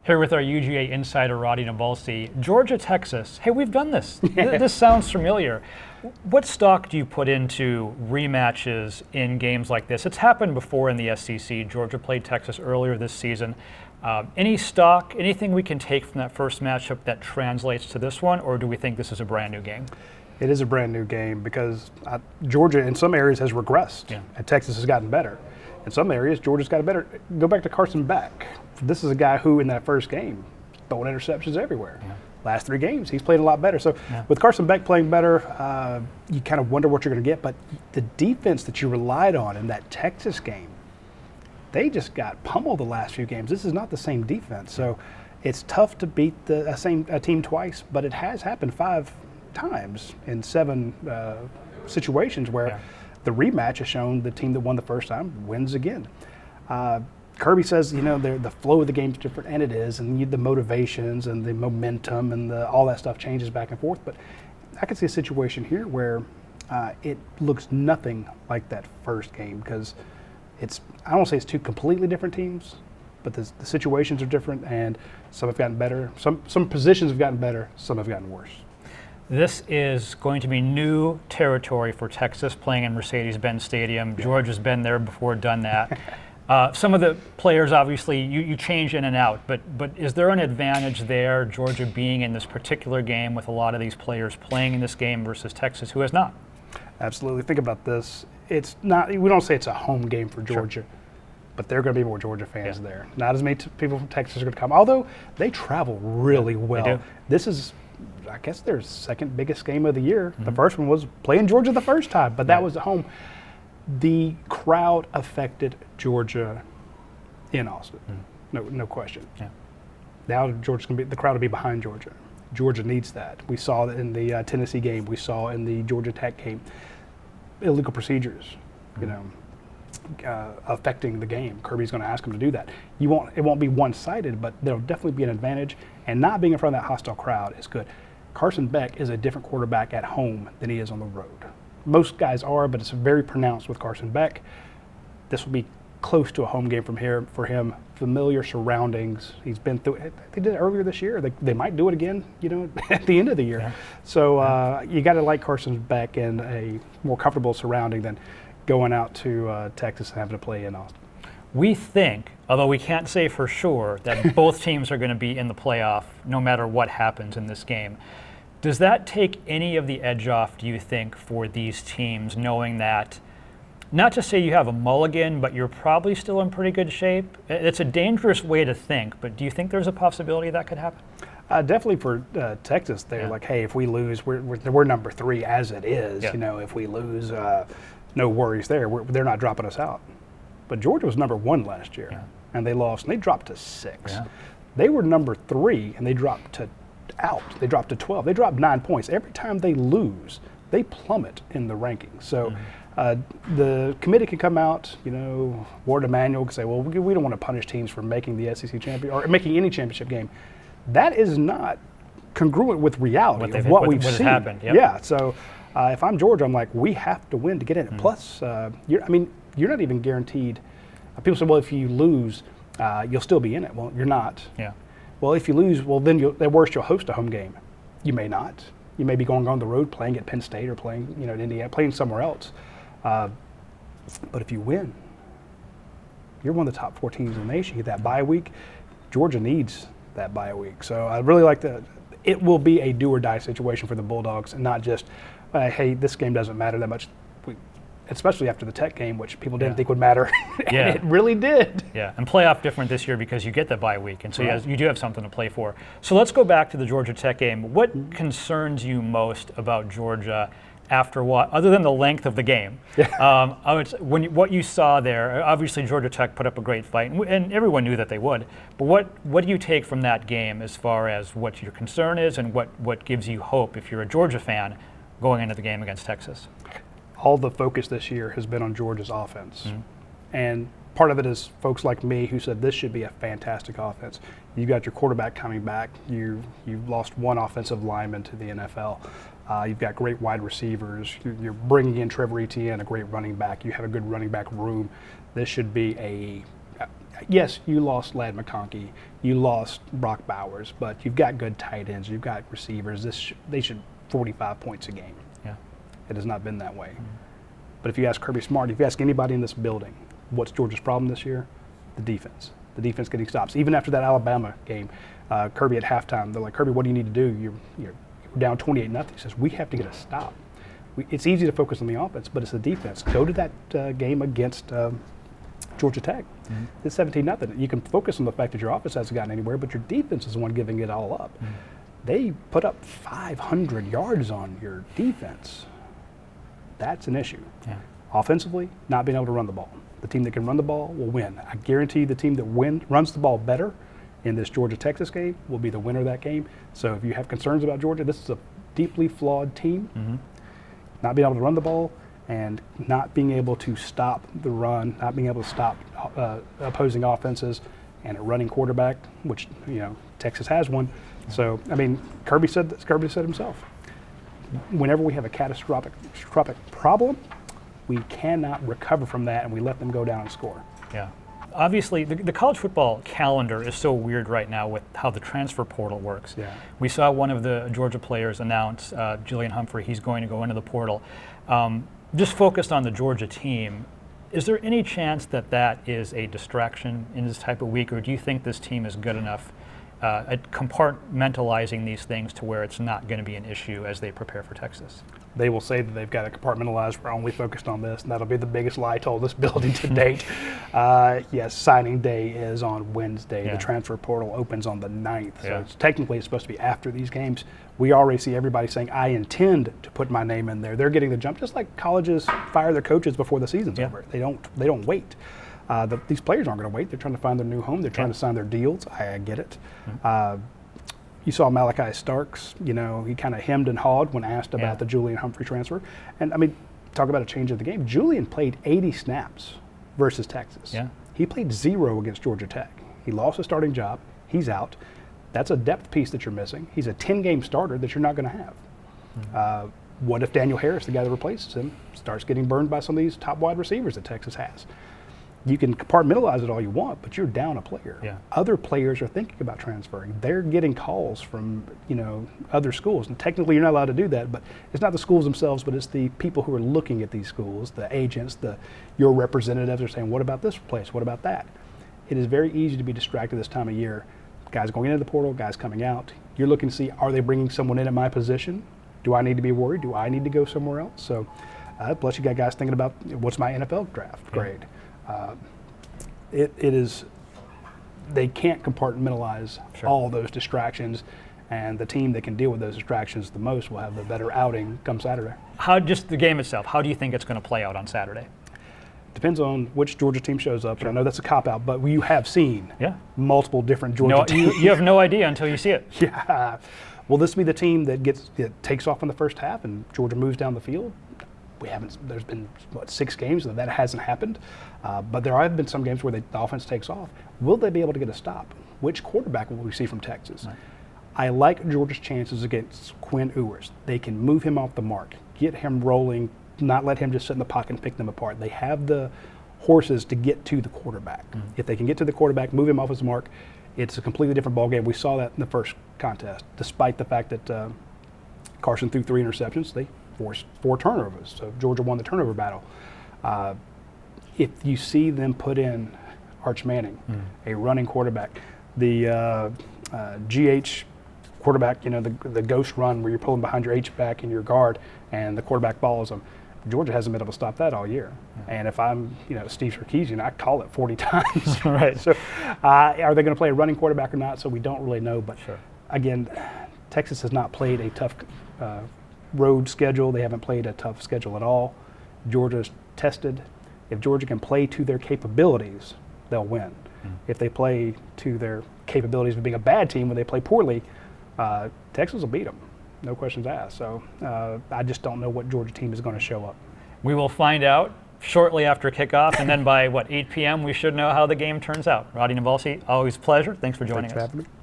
Here with our UGA Insider Radi Nabulsi. Georgia, Texas. Hey, we've done this. This sounds familiar. What stock do you put into rematches in games like this? It's happened before in the SEC. Georgia played Texas earlier this season. Any stock, anything we can take from that first matchup that translates to this one, or do we think this is a brand new game? It is a brand new game because Georgia in some areas has regressed, and Texas has gotten better. In some areas, Georgia's got better. Go back to Carson Beck. This is a guy who, in that first game, throwing interceptions everywhere. Last 3 games, he's played a lot better. So with Carson Beck playing better, you kind of wonder what you're going to get. But the defense that you relied on in that Texas game, they just got pummeled the last few games. This is not the same defense. So it's tough to beat a team twice, but it has happened 5 times in 7 situations where the rematch has shown the team that won the first time wins again. Kirby says, you know, the flow of the game is different, and it is, and the motivations and the momentum and all that stuff changes back and forth. But I can see a situation here where it looks nothing like that first game because I don't want to say it's 2 completely different teams, but the situations are different, and some have gotten better. Some positions have gotten better, some have gotten worse. This is going to be new territory for Texas, playing in Mercedes-Benz Stadium. Georgia's been there before, done that. Some of the players, obviously, you change in and out, but is there an advantage there, Georgia being in this particular game with a lot of these players playing in this game versus Texas, who has not? Absolutely. Think about this. It's not. We don't say it's a home game for Georgia, but there are going to be more Georgia fans there. Not as many people from Texas are going to come, although they travel really well. They do. This is, I guess, their second biggest game of the year. The first one was playing Georgia the first time, but that was at home. The crowd affected Georgia in Austin, no question. Now the crowd will be behind Georgia. Georgia needs that. We saw that in the Tennessee game. We saw in the Georgia Tech game. Illegal procedures, affecting the game. Kirby's going to ask them to do that. It won't be one-sided, but there'll definitely be an advantage. And not being in front of that hostile crowd is good. Carson Beck is a different quarterback at home than he is on the road. Most guys are, but it's very pronounced with Carson Beck. This will be close to a home game for him. Familiar surroundings. He's been through it. They did it earlier this year. They might do it again, at the end of the year. So you got to like Carson Beck in a more comfortable surrounding than going out to Texas and having to play in Austin. We think, although we can't say for sure, that both teams are going to be in the playoff no matter what happens in this game. Does that take any of the edge off, do you think, for these teams, knowing that, not to say you have a mulligan, but you're probably still in pretty good shape? It's a dangerous way to think, but do you think there's a possibility that could happen? Definitely for Texas, they're like, hey, if we lose, we're number 3 as it is. If we lose, no worries there. They're not dropping us out. But Georgia was number 1 last year, and they lost, and they dropped to 6. They were number 3, and they dropped to 12. They dropped 9 points. Every time they lose, they plummet in the rankings. So the committee can come out, Ward Emanuel can say, well, we don't want to punish teams for making the SEC champion or making any championship game. That is not congruent with reality of what we've seen. Happened. So if I'm Georgia, I'm like, we have to win to get in. Plus, you're not even guaranteed. People say, well, if you lose, you'll still be in it. Well, you're not. Well, if you lose, well, then at worst you'll host a home game. You may not. You may be going on the road playing at Penn State or playing, at Indiana, playing somewhere else. But if you win, you're one of the top 4 teams in the nation. You get that bye week. Georgia needs that bye week. So I really like that. It will be a do or die situation for the Bulldogs, and not just, hey, this game doesn't matter that much. Especially after the Tech game, which people didn't think would matter. And it really did. And playoff different this year because you get the bye week, and so you do have something to play for. So let's go back to the Georgia Tech game. What concerns you most about Georgia after what, other than the length of the game? What you saw there, obviously Georgia Tech put up a great fight, and everyone knew that they would. But what do you take from that game as far as what your concern is, and what gives you hope if you're a Georgia fan going into the game against Texas? All the focus this year has been on Georgia's offense. And part of it is folks like me who said this should be a fantastic offense. You've got your quarterback coming back. You've lost 1 offensive lineman to the NFL. You've got great wide receivers. You're bringing in Trevor Etienne, a great running back. You have a good running back room. This should be yes, you lost Ladd McConkey, you lost Brock Bowers, but you've got good tight ends, you've got receivers. They should 45 points a game. Yeah. It has not been that way. But if you ask Kirby Smart, if you ask anybody in this building, what's Georgia's problem this year? The defense. The defense getting stops. Even after that Alabama game, Kirby at halftime, they're like, Kirby, what do you need to do? You're down 28-0. He says, we have to get a stop. It's easy to focus on the offense, but it's the defense. Go to that game against Georgia Tech. It's 17-0. You can focus on the fact that your offense hasn't gotten anywhere, but your defense is the one giving it all up. They put up 500 yards on your defense. That's an issue. Yeah. Offensively, not being able to run the ball. The team that can run the ball will win. I guarantee the team that runs the ball better in this Georgia-Texas game will be the winner of that game. So if you have concerns about Georgia, this is a deeply flawed team. Not being able to run the ball and not being able to stop the run, not being able to stop opposing offenses, and a running quarterback, which Texas has one. So I mean, Kirby said himself, whenever we have a catastrophic problem, we cannot recover from that, and we let them go down and score. Yeah. Obviously, the college football calendar is so weird right now with how the transfer portal works. Yeah. We saw one of the Georgia players announce, Jillian Humphrey, he's going to go into the portal. Just focused on the Georgia team, is there any chance that that is a distraction in this type of week, or do you think this team is good enough at compartmentalizing these things to where it's not going to be an issue as they prepare for Texas? They will say that they've got it compartmentalized. We're only focused on this, and that'll be the biggest lie told this building to date. Yes, signing day is on Wednesday. Yeah. The transfer portal opens on the 9th. So Yeah. it's supposed to be after these games. We already see everybody saying, I intend to put my name in there. They're getting the jump, just like colleges fire their coaches before the season's Yeah. over. They don't wait. These players aren't going to wait. They're trying to find their new home. They're trying to sign their deals. I get it. You saw Malachi Starks, he kind of hemmed and hawed when asked about the Julian Humphrey transfer. And, I mean, talk about a change of the game. Julian played 80 snaps versus Texas. Yeah. He played 0 against Georgia Tech. He lost a starting job. He's out. That's a depth piece that you're missing. He's a 10-game starter that you're not going to have. What if Daniel Harris, the guy that replaces him, starts getting burned by some of these top wide receivers that Texas has? You can compartmentalize it all you want, but you're down a player. Yeah. Other players are thinking about transferring. They're getting calls from other schools, and technically you're not allowed to do that. But it's not the schools themselves, but it's the people who are looking at these schools, the agents, your representatives are saying, "What about this place? What about that?" It is very easy to be distracted this time of year. Guys going into the portal, guys coming out. You're looking to see, are they bringing someone in at my position? Do I need to be worried? Do I need to go somewhere else? So, plus you got guys thinking about what's my NFL draft grade. It is, they can't compartmentalize all those distractions, and the team that can deal with those distractions the most will have the better outing come Saturday. Just the game itself, how do you think it's going to play out on Saturday? Depends on which Georgia team shows up. I know that's a cop-out, but you have seen multiple different Georgia teams. You have no idea until you see it. Yeah. Will this be the team that takes off in the first half and Georgia moves down the field? There's been, 6 games that hasn't happened. But there have been some games where the offense takes off. Will they be able to get a stop? Which quarterback will we see from Texas? Right. I like Georgia's chances against Quinn Ewers. They can move him off the mark, get him rolling, not let him just sit in the pocket and pick them apart. They have the horses to get to the quarterback. If they can get to the quarterback, move him off his mark, it's a completely different ballgame. We saw that in the first contest. Despite the fact that Carson threw 3 interceptions, they forced 4 turnovers. So Georgia won the turnover battle. If you see them put in Arch Manning, a running quarterback, the GH quarterback, the ghost run where you're pulling behind your H-back and your guard and the quarterback follows them. Georgia hasn't been able to stop that all year. And if I'm, Steve Sarkisian, I call it 40 times. Right. So are they going to play a running quarterback or not? So we don't really know. But again, Texas has not played a tough road schedule. They haven't played a tough schedule at all. Georgia's tested. If Georgia can play to their capabilities, they'll win. If they play to their capabilities of being a bad team when they play poorly, Texas will beat them. No questions asked. So I just don't know what Georgia team is going to show up. We will find out shortly after kickoff, and then by 8 p.m. we should know how the game turns out. Radi Nabulsi, always a pleasure. Thanks for joining us. Thanks for having me.